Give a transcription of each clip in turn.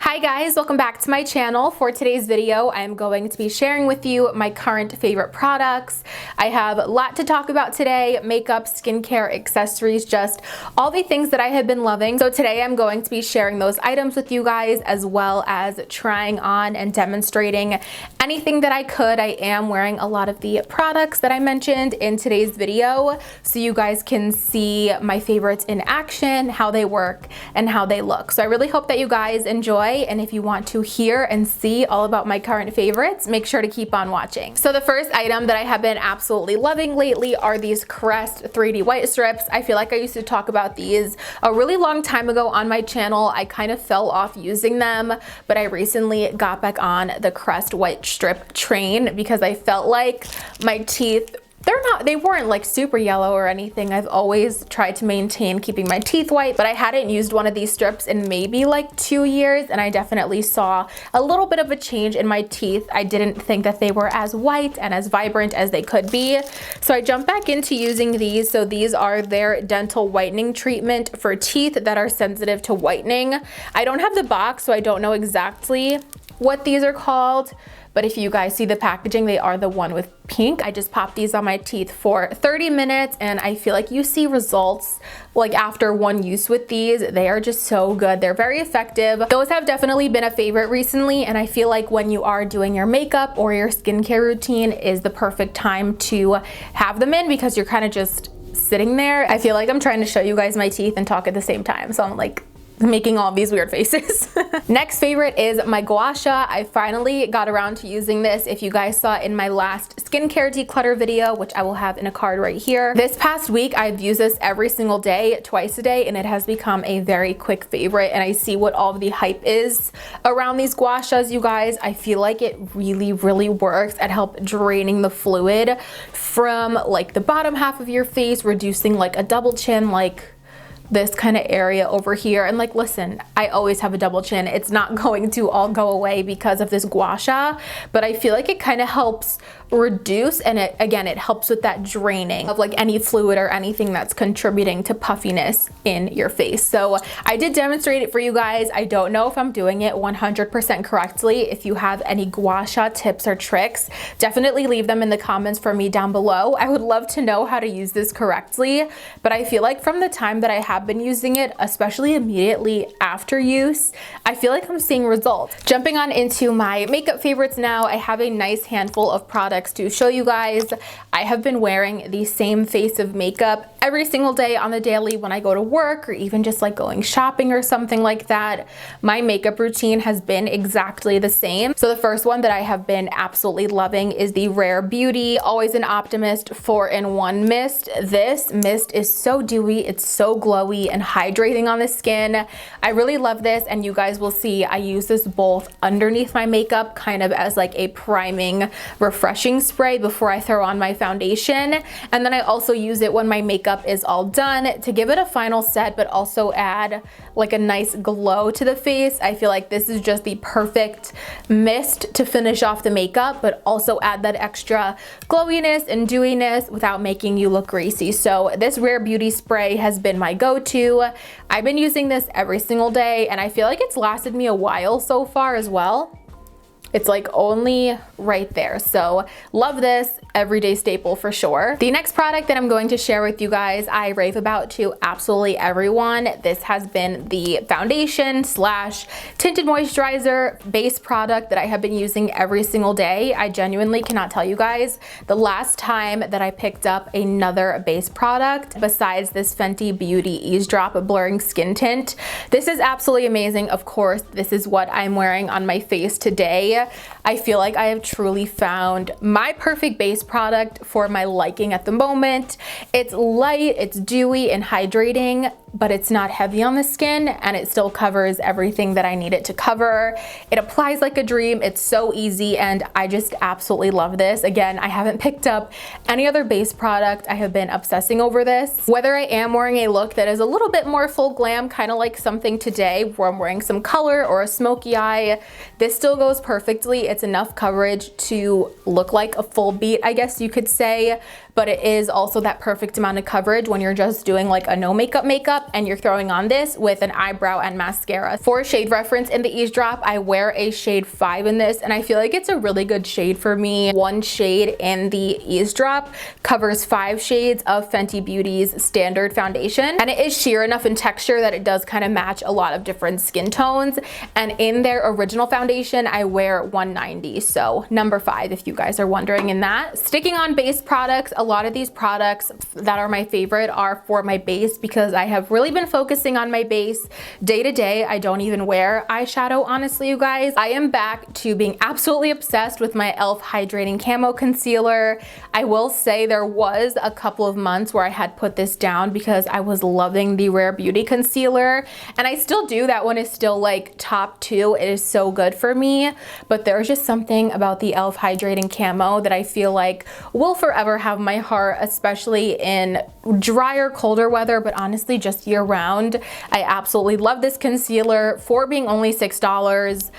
Hi guys, welcome back to my channel. For today's video, I'm going to be sharing with you my current favorite products. I have a lot to talk about today: makeup, skincare, accessories, just all the things that I have been loving. So today I'm going to be sharing those items with you guys, as well as trying on and demonstrating anything that I could. I am wearing a lot of the products that I mentioned in today's video, so you guys can see my favorites in action, how they work, and how they look. So I really hope that you guys enjoy. And if you want to hear and see all about my current favorites, make sure to keep on watching. So the first item that I have been absolutely loving lately are these Crest 3D white strips. I feel like I used to talk about these a really long time ago on my channel. I kind of fell off using them, but I recently got back on the Crest white strip train because I felt like my teeth, they weren't like super yellow or anything. I've always tried to maintain keeping my teeth white, but I hadn't used one of these strips in maybe like 2 years, and I definitely saw a little bit of a change in my teeth. I didn't think that they were as white and as vibrant as they could be. So I jumped back into using these. So these are their dental whitening treatment for teeth that are sensitive to whitening. I don't have the box, so I don't know exactly what these are called, but if you guys see the packaging, they are the one with pink. I just popped these on my teeth for 30 minutes and I feel like you see results like after one use with these. They are just so good. They're very effective. Those have definitely been a favorite recently, and I feel like when you are doing your makeup or your skincare routine is the perfect time to have them in, because you're kind of just sitting there. I feel like I'm trying to show you guys my teeth and talk at the same time, so I'm like making all these weird faces. Next favorite is my Gouache. I finally got around to using this. If you guys saw in my last skincare declutter video, which I will have in a card right here, this past week I've used this every single day, twice a day, and it has become a very quick favorite. And I see what all of the hype is around these gouaches, you guys. I feel like it really works at help draining the fluid from like the bottom half of your face, reducing like a double chin, like this kind of area over here. And like, listen, I always have a double chin. It's not going to all go away because of this Gouache, but I feel like it kind of helps reduce, and it helps with that draining of like any fluid or anything that's contributing to puffiness in your face. So I did demonstrate it for you guys. I don't know if I'm doing it 100% correctly. If you have any Gouache tips or tricks, definitely leave them in the comments for me down below. I would love to know how to use this correctly, but I feel like from the time that I have been using it, especially immediately after use, I feel like I'm seeing results. Jumping on into my makeup favorites now, I have a nice handful of products to show you guys. I have been wearing the same face of makeup every single day on the daily when I go to work, or even just like going shopping or something like that. My makeup routine has been exactly the same. So the first one that I have been absolutely loving is the Rare Beauty Always an Optimist 4-in-1 mist. This mist is so dewy, it's so glowy and hydrating on the skin. I really love this, and you guys will see I use this both underneath my makeup, kind of as like a priming, refreshing spray before I throw on my foundation, and then I also use it when my makeup is all done to give it a final set, but also add like a nice glow to the face. I feel like this is just the perfect mist to finish off the makeup, but also add that extra glowiness and dewiness without making you look greasy. So this Rare Beauty spray has been my go-to. I've been using this every single day, and I feel like it's lasted me a while so far as well. It's like only right there. So love this, everyday staple for sure. The next product that I'm going to share with you guys, I rave about to absolutely everyone. This has been the foundation slash tinted moisturizer base product that I have been using every single day. I genuinely cannot tell you guys the last time that I picked up another base product besides this Fenty Beauty Eavesdrop Blurring Skin Tint. This is absolutely amazing. Of course, this is what I'm wearing on my face today. I feel like I have truly found my perfect base product for my liking at the moment. It's light, it's dewy and hydrating, but it's not heavy on the skin, and it still covers everything that I need it to cover. It applies like a dream. It's so easy, and I just absolutely love this. Again, I haven't picked up any other base product. I have been obsessing over this. Whether I am wearing a look that is a little bit more full glam, kind of like something today where I'm wearing some color or a smoky eye, this still goes perfectly. It's enough coverage to look like a full beat, I guess you could say, but it is also that perfect amount of coverage when you're just doing like a no makeup and you're throwing on this with an eyebrow and mascara. For shade reference, in the Eavesdrop, I wear a shade 5 in this, and I feel like it's a really good shade for me. One shade in the Eavesdrop covers 5 shades of Fenty Beauty's standard foundation, and it is sheer enough in texture that it does kind of match a lot of different skin tones. And in their original foundation, I wear 190, so number 5 if you guys are wondering in that. Sticking on base products, a lot of these products that are my favorite are for my base because I have really been focusing on my base. Day to day, I don't even wear eyeshadow, honestly, you guys. I am back to being absolutely obsessed with my e.l.f. Hydrating Camo Concealer. I will say there was a couple of months where I had put this down because I was loving the Rare Beauty concealer, and I still do. That one is still like top 2. It is so good for me, but there's just something about the e.l.f. Hydrating Camo that I feel like will forever have my heart, especially in drier, colder weather, but honestly just year round. I absolutely love this concealer for being only $6.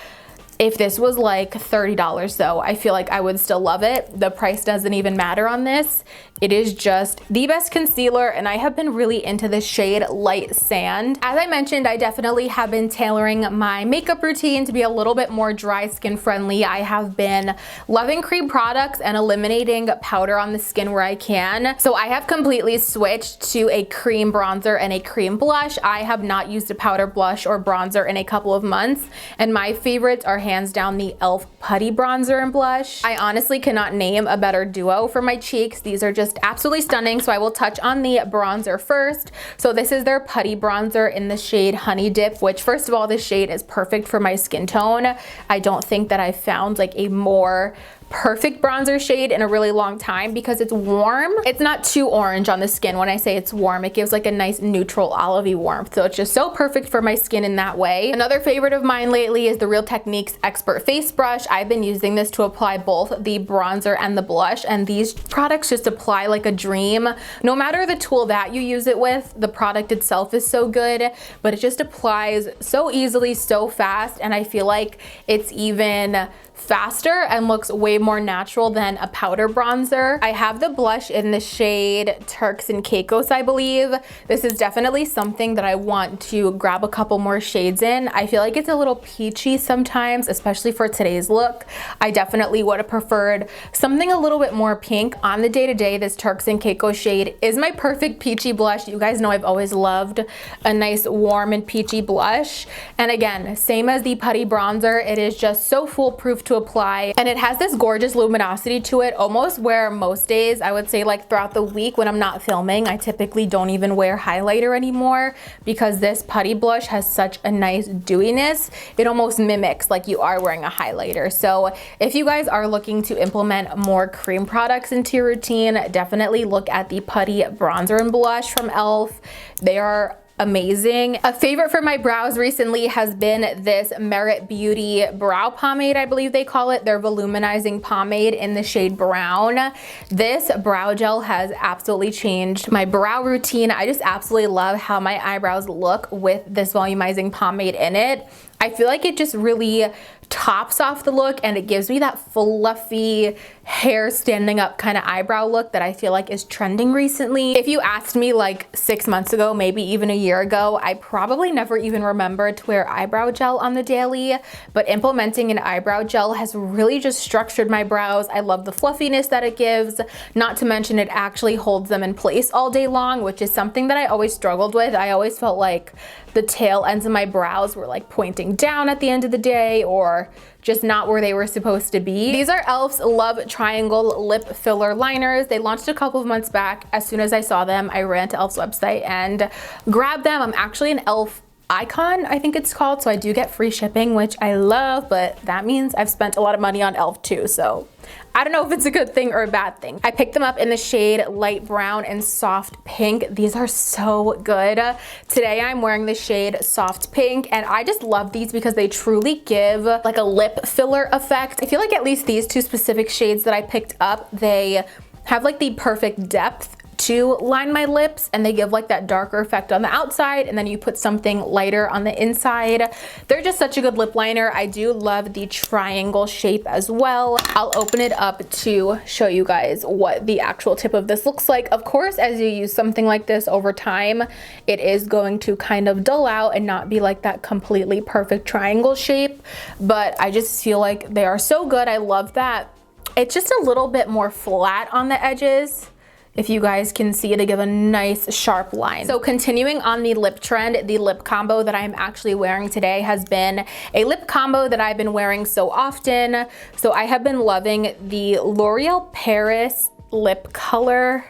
If this was like $30 though, I feel like I would still love it. The price doesn't even matter on this. It is just the best concealer, and I have been really into this shade Light Sand. As I mentioned, I definitely have been tailoring my makeup routine to be a little bit more dry skin friendly. I have been loving cream products and eliminating powder on the skin where I can. So I have completely switched to a cream bronzer and a cream blush. I have not used a powder blush or bronzer in a couple of months, and my favorites are hands down the e.l.f. Putty Bronzer and Blush. I honestly cannot name a better duo for my cheeks. These are just absolutely stunning. So I will touch on the bronzer first. So this is their Putty Bronzer in the shade Honey Dip, which first of all, this shade is perfect for my skin tone. I don't think that I've found like a more perfect bronzer shade in a really long time because it's warm. It's not too orange on the skin. When I say it's warm, it gives like a nice neutral olivey warmth. So it's just so perfect for my skin in that way. Another favorite of mine lately is the Real Techniques Expert Face Brush. I've been using this to apply both the bronzer and the blush, and these products just apply like a dream. No matter the tool that you use it with, the product itself is so good, but it just applies so easily, so fast, and I feel like it's even faster and looks way more natural than a powder bronzer. I have the blush in the shade Turks and Caicos, I believe. This is definitely something that I want to grab a couple more shades in. I feel like it's a little peachy sometimes, especially for today's look. I definitely would have preferred something a little bit more pink. On the day-to-day, this Turks and Caicos shade is my perfect peachy blush. You guys know I've always loved a nice warm and peachy blush. And again, same as the Putty Bronzer, it is just so foolproof to apply, and it has this gorgeous luminosity to it, almost where most days, I would say like throughout the week when I'm not filming, I typically don't even wear highlighter anymore because this Putty blush has such a nice dewiness. It almost mimics like you are wearing a highlighter. So if you guys are looking to implement more cream products into your routine, definitely look at the Putty Bronzer and Blush from e.l.f. They are amazing. A favorite for my brows recently has been this Merit Beauty brow pomade, I believe they call it. Their voluminizing pomade in the shade brown. This brow gel has absolutely changed my brow routine. I just absolutely love how my eyebrows look with this volumizing pomade in it. I feel like it just really tops off the look, and it gives me that fluffy hair standing up kind of eyebrow look that I feel like is trending recently. If you asked me like 6 months ago, maybe even a year ago, I probably never even remembered to wear eyebrow gel on the daily, but implementing an eyebrow gel has really just structured my brows. I love the fluffiness that it gives, not to mention it actually holds them in place all day long, which is something that I always struggled with. I always felt like the tail ends of my brows were like pointing down at the end of the day, or just not where they were supposed to be. These are e.l.f.'s Love Triangle Lip Filler Liners. They launched a couple of months back. As soon as I saw them, I ran to e.l.f.'s website and grabbed them. I'm actually an e.l.f. icon, I think it's called, so I do get free shipping, which I love, but that means I've spent a lot of money on e.l.f. too, so I don't know if it's a good thing or a bad thing. I picked them up in the shade Light Brown and Soft Pink. These are so good. Today I'm wearing the shade Soft Pink, and I just love these because they truly give like a lip filler effect. I feel like at least these two specific shades that I picked up, they have like the perfect depth to line my lips, and they give like that darker effect on the outside, and then you put something lighter on the inside. They're just such a good lip liner. I do love the triangle shape as well. I'll open it up to show you guys what the actual tip of this looks like. Of course, as you use something like this over time, it is going to kind of dull out and not be like that completely perfect triangle shape, but I just feel like they are so good. I love that it's just a little bit more flat on the edges, if you guys can see, to give a nice sharp line. So continuing on the lip trend, the lip combo that I'm actually wearing today has been a lip combo that I've been wearing so often. So I have been loving the L'Oreal Paris lip color.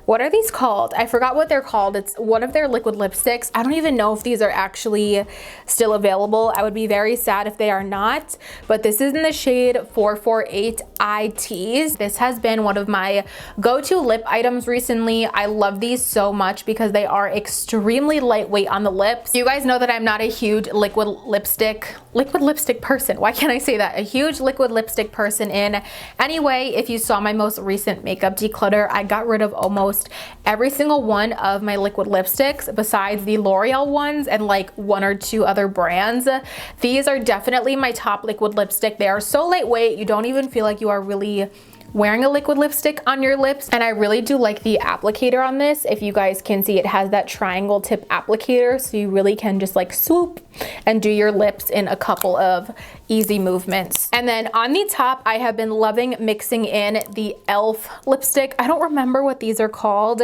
What are these called? I forgot what they're called. It's one of their liquid lipsticks. I don't even know if these are actually still available. I would be very sad if they are not, but this is in the shade 448 IT. This has been one of my go-to lip items recently. I love these so much because they are extremely lightweight on the lips. You guys know that I'm not a huge liquid lipstick person. Why can't I say that? A huge liquid lipstick person in any way. If you saw my most recent makeup declutter, I got rid of almost every single one of my liquid lipsticks besides the L'Oreal ones and like one or two other brands. These are definitely my top liquid lipstick. They are so lightweight, you don't even feel like you are really wearing a liquid lipstick on your lips. And I really do like the applicator on this. If you guys can see, it has that triangle tip applicator, so you really can just like swoop and do your lips in a couple of easy movements. And then on the top, I have been loving mixing in the e.l.f. lipstick. I don't remember what these are called.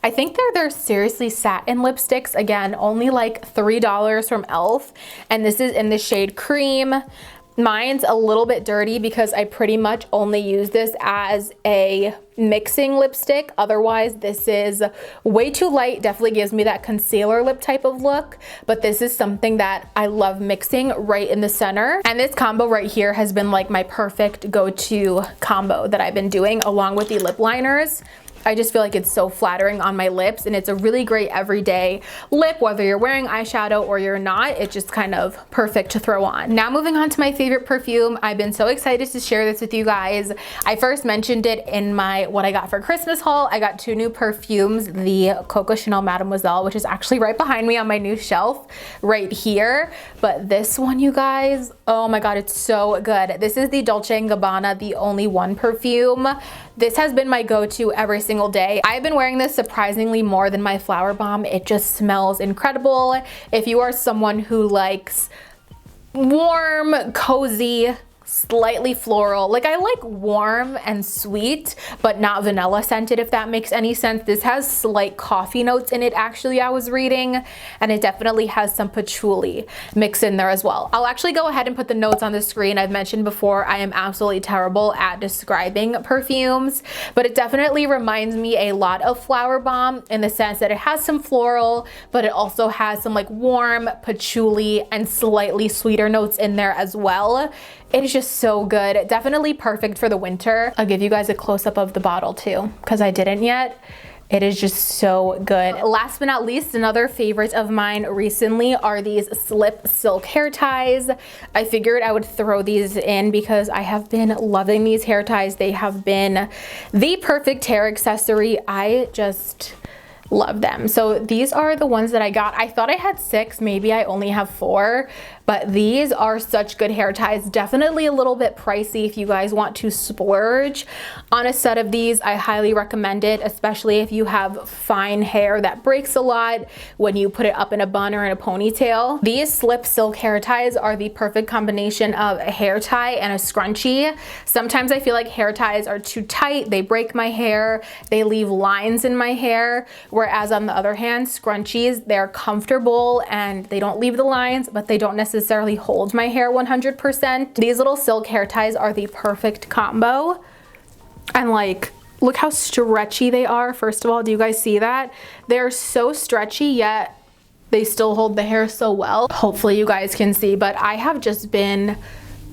I think they're their Seriously Satin lipsticks. Again, only like $3 from e.l.f. And this is in the shade Cream. Mine's a little bit dirty because I pretty much only use this as a mixing lipstick. Otherwise, this is way too light. Definitely gives me that concealer lip type of look, but this is something that I love mixing right in the center. And this combo right here has been like my perfect go-to combo that I've been doing along with the lip liners. I just feel like it's so flattering on my lips, and it's a really great everyday lip, whether you're wearing eyeshadow or you're not. It's just kind of perfect to throw on. Now moving on to my favorite perfume. I've been so excited to share this with you guys. I first mentioned it in my what I got for Christmas haul. I got two new perfumes, the Coco Chanel Mademoiselle, which is actually right behind me on my new shelf right here. But this one, you guys, oh my God, it's so good. This is the Dolce & Gabbana The Only One perfume. This has been my go-to every single day. I've been wearing this surprisingly more than my Flower Bomb. It just smells incredible. If you are someone who likes warm, cozy, slightly floral, like I like warm and sweet, but not vanilla scented, if that makes any sense. This has slight coffee notes in it, actually, I was reading, and it definitely has some patchouli mixed in there as well. I'll actually go ahead and put the notes on the screen. I've mentioned before, I am absolutely terrible at describing perfumes, but it definitely reminds me a lot of Flower Bomb in the sense that it has some floral, but it also has some like warm patchouli and slightly sweeter notes in there as well. It is just so good. Definitely perfect for the winter. I'll give you guys a close-up of the bottle too, because I didn't yet. It is just so good. Last but not least, another favorite of mine recently are these slip silk hair ties. I figured I would throw these in because I have been loving these hair ties. They have been the perfect hair accessory. I just love them. So these are the ones that I got. I thought I had 6, maybe I only have 4, but these are such good hair ties. Definitely a little bit pricey if you guys want to splurge on a set of these. I highly recommend it, especially if you have fine hair that breaks a lot when you put it up in a bun or in a ponytail. These slip silk hair ties are the perfect combination of a hair tie and a scrunchie. Sometimes I feel like hair ties are too tight, they break my hair, they leave lines in my hair, whereas on the other hand, scrunchies, they're comfortable and they don't leave the lines, but they don't necessarily hold my hair 100%. These little silk hair ties are the perfect combo. And like, look how stretchy they are. First of all, do you guys see that? They're so stretchy, yet they still hold the hair so well. Hopefully you guys can see, but I have just been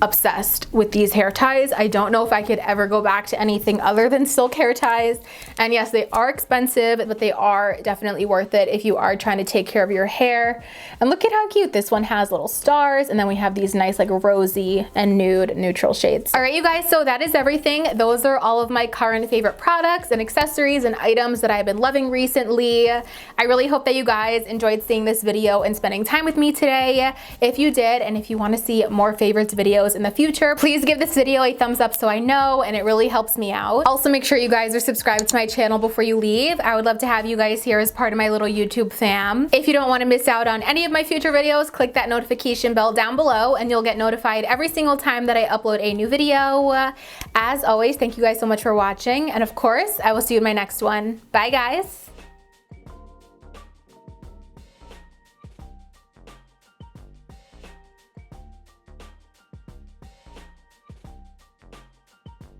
obsessed with these hair ties. I don't know if I could ever go back to anything other than silk hair ties. And yes, they are expensive, but they are definitely worth it if you are trying to take care of your hair. And look at how cute this one has, little stars, and then we have these nice like rosy and nude neutral shades. All right, you guys, so that is everything. Those are all of my current favorite products and accessories and items that I've been loving recently. I really hope that you guys enjoyed seeing this video and spending time with me today. If you did, and if you want to see more favorites videos in the future, please give this video a thumbs up so I know, and it really helps me out. Also, make sure you guys are subscribed to my channel before you leave. I would love to have you guys here as part of my little YouTube fam. If you don't want to miss out on any of my future videos, click that notification bell down below and you'll get notified every single time that I upload a new video. As always, thank you guys so much for watching, and of course, I will see you in my next one. Bye guys!